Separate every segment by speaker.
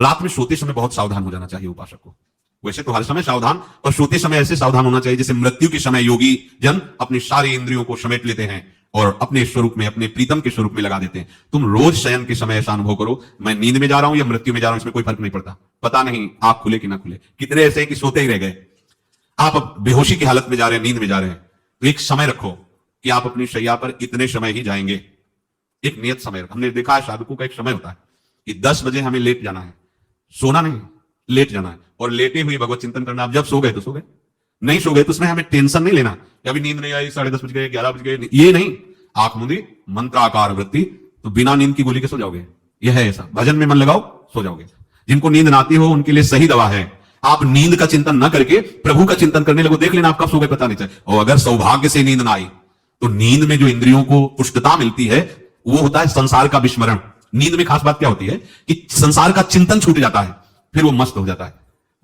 Speaker 1: रात में सोते समय बहुत सावधान हो जाना चाहिए उपासक को। वैसे तो हर समय सावधान, पर सोते समय ऐसे सावधान होना चाहिए जैसे मृत्यु के समय योगी जन अपनी सारी इंद्रियों को समेट लेते हैं और अपने स्वरूप में, अपने प्रीतम के स्वरूप में लगा देते हैं। तुम रोज शयन के समय ऐसा अनुभव करो, मैं नींद में जा रहा हूं या मृत्यु में जा रहा हूं, इसमें कोई फर्क नहीं पड़ता। पता नहीं आंख खुले कि ना खुले। कितने ऐसे हैं कि सोते ही रह गए। आप अब बेहोशी की हालत में जा रहे हैं, नींद में जा रहे हैं, तो एक समय रखो कि आप अपनी शैया पर इतने समय ही जाएंगे। एक नियत समय रखो। हमने देखा है साधकों का एक समय होता है कि 10 बजे हमें लेट जाना है, सोना नहीं, लेट जाना है, और लेटे हुए भगवत चिंतन करना। आप जब सो गए तो सो गए, नहीं सो गए तो उसमें हमें टेंशन नहीं लेना कि अभी नींद नहीं आई, 10:30 बज गए, 11 बज गए, ये नहीं। आंख मूंदी, मंत्राकार वृत्ति, तो बिना नींद की गोली के सो जाओगे। यह है ऐसा, भजन में मन लगाओ, सो जाओगे। जिनको नींद ना आती हो उनके लिए सही दवा है, आप नींद का चिंतन न करके प्रभु का चिंतन करने लगो, देख लेना आप कब सो गए पता नहीं चले। और अगर सौभाग्य से नींद ना आई तो नींद में जो इंद्रियों को पुष्टता मिलती है वो होता है संसार का विस्मरण। नींद में खास बात क्या होती है कि संसार का चिंतन छूट जाता है, फिर वो मस्त हो जाता है।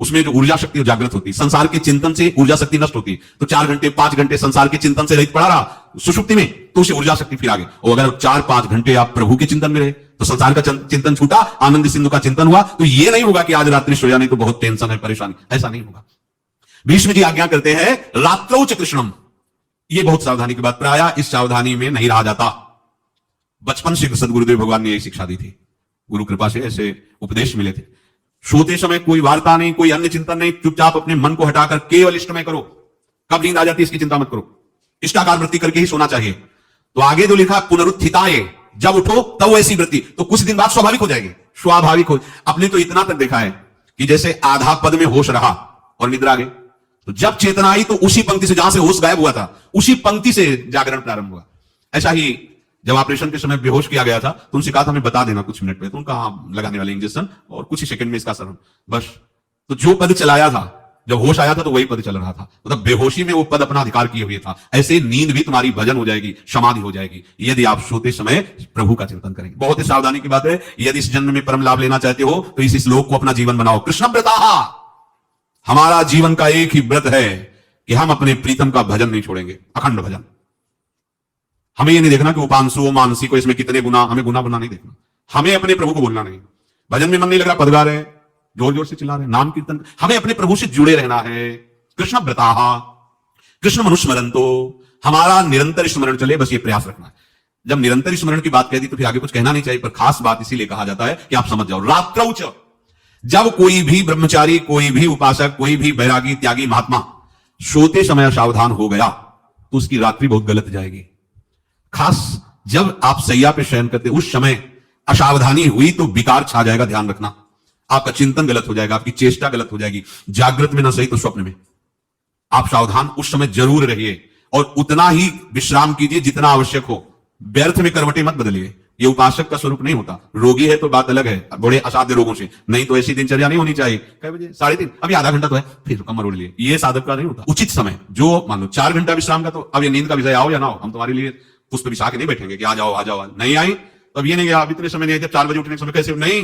Speaker 1: उसमें जो ऊर्जा शक्ति जागृत होती है। संसार के चिंतन से ऊर्जा शक्ति नष्ट होती है, तो 4 घंटे 5 घंटे संसार के चिंतन से रहित पड़ा रहा सुषुप्ति में, तो उसे ऊर्जा शक्ति फिर आगे। और अगर 4-5 घंटे आप प्रभु के चिंतन में रहे तो संसार का चिंतन छूटा, आनंद सिंधु का चिंतन हुआ, तो ये नहीं होगा कि आज रात्रि सोया नहीं तो बहुत टेंशन है, परेशानी, ऐसा नहीं होगा। भीष्म जी आज्ञा करते हैं रात्रौ च कृष्णम। ये बहुत सावधानी की बात, प्रायः इस सावधानी में नहीं रहा जाता। बचपन से सदगुरुदेव भगवान ने यही शिक्षा दी थी, गुरु कृपा से ऐसे उपदेश मिले थे। सोते समय कोई वार्ता नहीं, कोई अन्य चिंतन नहीं, चुपचाप अपने मन को हटाकर केवल इष्टमय करो। कब नींद आ जाती है इसकी चिंता मत करो, इष्टाकार वृत्ति करके ही सोना चाहिए। तो आगे जो लिखा पुनरुत्थिताये, जब उठो तब वैसी वृत्ति, तो कुछ दिन बाद स्वाभाविक हो जाएगी, स्वाभाविक हो। अपने तो इतना तक देखा है कि जैसे आधा पद में होश रहा और निद्रा आ गई, तो जब चेतना आई तो उसी पंक्ति से जहां से होश गायब हुआ था उसी पंक्ति से जागरण प्रारंभ हुआ। ऐसा ही जब ऑपरेशन के समय बेहोश किया गया था तो उनसे कहा था हमें बता देना कुछ मिनट में, तो उनका लगाने वाले इंजेक्शन और कुछ ही सेकंड में इसका सरम, बस। तो जो पद चलाया था, जब होश आया था तो वही पद चल रहा था, मतलब बेहोशी में वो पद अपना अधिकार किए हुए था। ऐसे नींद भी तुम्हारी भजन हो जाएगी, समाधि हो जाएगी, यदि आप सोते समय प्रभु का चिंतन करेंगे। बहुत ही सावधानी की बात है। यदि इस जन्म में परम लाभ लेना चाहते हो तो इस श्लोक को अपना जीवन बनाओ। कृष्ण व्रताहा, हमारा जीवन का एक ही व्रत है कि हम अपने प्रीतम का भजन नहीं छोड़ेंगे, अखंड भजन। हमें ये नहीं देखना कि उपांशु मानसी को इसमें कितने गुना, हमें गुना बना नहीं देखना। हमें अपने प्रभु को बोलना नहीं। भजन में मन नहीं लग रहा, पद गा रहे, जोर जोर से चिल्ला रहे, नाम कीर्तन, हमें अपने प्रभु से जुड़े रहना है। कृष्ण व्रताहा, कृष्ण मनुस्मरंतो, हमारा निरंतर स्मरण चले, बस ये प्रयास रखना है। जब निरंतर स्मरण की बात कह दी तो फिर आगे कुछ कहना नहीं चाहिए, पर खास बात इसीलिए कहा जाता है कि आप समझ जाओ। रात्रौ च, जब कोई भी ब्रह्मचारी, कोई भी उपासक, कोई भी बैरागी, त्यागी, महात्मा सोते समय सावधान हो गया तो उसकी रात्रि बहुत गलत जाएगी। खास जब आप सैया पे शयन करते उस समय असावधानी हुई तो विकार छा जाएगा, ध्यान रखना। आपका चिंतन गलत हो जाएगा, आपकी चेष्टा गलत हो जाएगी, जागृत में ना सही तो स्वप्न में। आप सावधान उस समय जरूर रहिए और उतना ही विश्राम कीजिए जितना आवश्यक हो। व्यर्थ में करवटें मत बदलिए, ये उपासक का स्वरूप नहीं होता। रोगी है तो बात अलग है, बड़े असाध्य रोगों से, नहीं तो ऐसी दिनचर्या नहीं होनी चाहिए। कै बजे? 3:30, अभी आधा घंटा तो है, फिर कमर ओढ़ लिए, ये साधक का नहीं होता। उचित समय, जो मान लो 4 घंटा विश्राम का, तो अब ये नींद का विषय आओ या ना हो, हम तुम्हारे लिए पुष्प बिछा के नहीं बैठेंगे कि आ जाओ आ जाओ। नहीं आई तो अब ये नहीं, आप इतने समय नहीं, जब 4 बजे उठने के समय कैसे नहीं,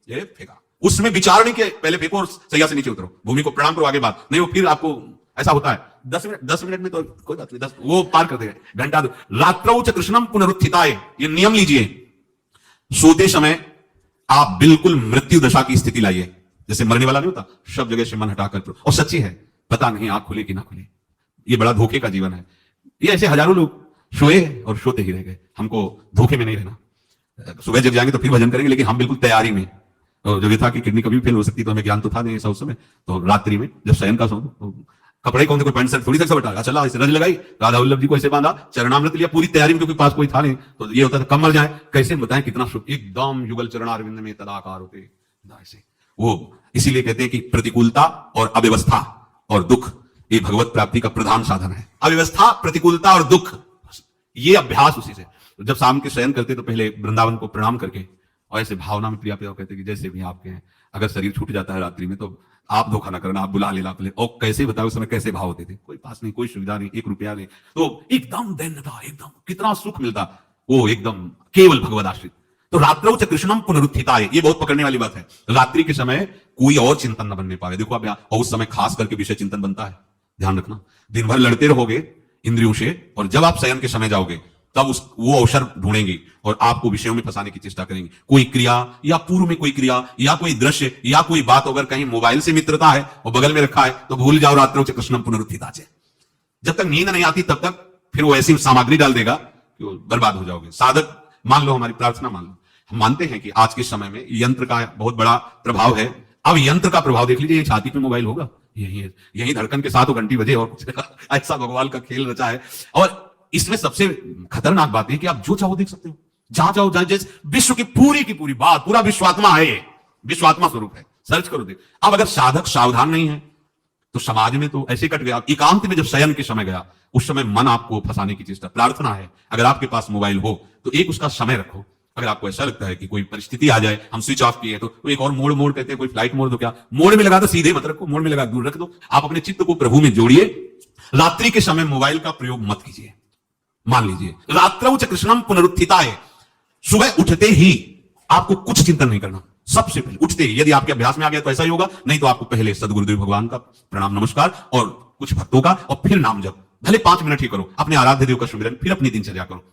Speaker 1: ये फेंका। उसमें विचारने के पहले फेंको और सैया से नीचे उतरो, भूमि को प्रणाम करो, आगे बात नहीं, वो फिर आपको ऐसा होता है 10 मिनट में तो कोई बात नहीं, 10 वो पार कर देगा, घंटा दो। रात्रौ च कृष्णम पुनरुत्थिताय, ये नियम लीजिए। सोते समय आप बिल्कुल मृत्यु दशा की स्थिति लाइए, जैसे मरने वाला नहीं होता, सब जगह से मन हटाकर, और सच्ची है, पता नहीं आंख खुले कि ना खुले। ये बड़ा धोखे का जीवन है। ये ऐसे हजारों लोग सोए और सोते ही रह गए। हमको धोखे में नहीं रहना। सुबह जग जाएंगे तो फिर भजन करेंगे, लेकिन हम बिल्कुल तैयारी में। तो जो ये था कि किडनी कभी फेल हो सकती, तो हमें ज्ञान तो था नहीं ऐसा उस समय। तो रात्रि में जब शयन का सो, तो कपड़े कौन थे, कोई पैंट शर्ट थोड़ी तक सब हटा, चला ऐसे रज लगाई, राधा वल्लभ जी को ऐसे बांधा, चरणामृत लिया, पूरी तैयारी में, क्योंकि पास कोई था नहीं। तो ये होता था कम मर जाए, कैसे बताएं कितना सुख, एकदम युगल चरणारविंद में तदाकार होते ऐसे। वो इसीलिए कहते हैं कि प्रतिकूलता और अव्यवस्था और दुख ये भगवत प्राप्ति का प्रधान साधन है। अव्यवस्था, प्रतिकूलता और दुख, ये अभ्यास उसी से। तो जब शाम के शयन करते तो पहले वृंदावन को प्रणाम करके और ऐसे भावना में प्रिया प्रिया कहते कि जैसे भी आपके हैं, अगर शरीर छूट जाता है रात्रि में तो आप धोखा ना करना, आप बुला लेना पहले। और कैसे बताओ उस समय कैसे भाव होते थे, कोई पास नहीं, कोई सुविधा नहीं, 1 रुपया नहीं, तो एकदम दैन्यता, एकदम कितना सुख मिलता, वो एकदम केवल भगवद आश्रित। तो रात्रौ च कृष्णम पुनरुत्थिताय, ये बहुत पकड़ने वाली बात है। रात्रि के समय कोई और चिंतन न बनने पावे। देखो आप यहाँ, और उस समय खास करके विषय चिंतन बनता है, ध्यान रखना। दिन भर लड़ते रहोगे इंद्रियों से, और जब आप शयन के समय जाओगे तब वो अवसर ढूंढेंगे और आपको विषयों में फंसाने की चेष्टा करेंगे। कोई क्रिया या पूर्व में कोई क्रिया या कोई दृश्य या कोई बात अगर कहीं मोबाइल से मित्रता है और बगल में रखा है तो भूल जाओ, रात्रों च कृष्णम पुनरुत्थिताचे। जब तक नींद नहीं आती तब तक फिर वो ऐसी सामग्री डाल देगा कि वो बर्बाद हो जाओगे। साधक मान लो, हमारी प्रार्थना मान लो, हम मानते हैं कि आज के समय में यंत्र का बहुत बड़ा प्रभाव है। अब यंत्र का प्रभाव देख लीजिए, छाती पे मोबाइल होगा, यही धड़कन के साथ वो घंटी बजे और कुछ ऐसा भगवान का खेल रचा है। और इसमें सबसे खतरनाक बात है कि आप जो चाहो देख सकते हो, जहां चाहो, जहां जैसे विश्व की पूरी बात, पूरा विश्वात्मा है, विश्वात्मा स्वरूप है, सर्च करो देख। अब अगर साधक सावधान नहीं है तो समाज में तो ऐसे कट गया। एकांत में जब शयन के समय गया, उस समय मन आपको फंसाने की चेष्टा। प्रार्थना है, अगर आपके पास मोबाइल हो तो एक उसका समय रखो। अगर आपको ऐसा लगता है कि कोई परिस्थिति आ जाए, हम स्विच ऑफ किए तो एक और मोड कहते हैं, कोई फ्लाइट मोड, तो क्या मोड में लगा दो, सीधे मत रखो, मोड में लगा दूर रख दो। आप अपने चित्त को प्रभु में जोड़िए। रात्रि के समय मोबाइल का प्रयोग मत कीजिए। मान लीजिए रात्रौ च कृष्णम पुनरुत्थिताय, सुबह उठते ही आपको कुछ चिंतन नहीं करना। सबसे पहले उठते ही, यदि आपके अभ्यास में आ गया तो ऐसा ही होगा, नहीं तो आपको पहले सदगुरुदेव भगवान का प्रणाम नमस्कार और कुछ भक्तों का, और फिर नाम जप, भले 5 मिनट ही करो, अपने आराध्य देव का सुमिरन, फिर अपनी दिनचर्या करो।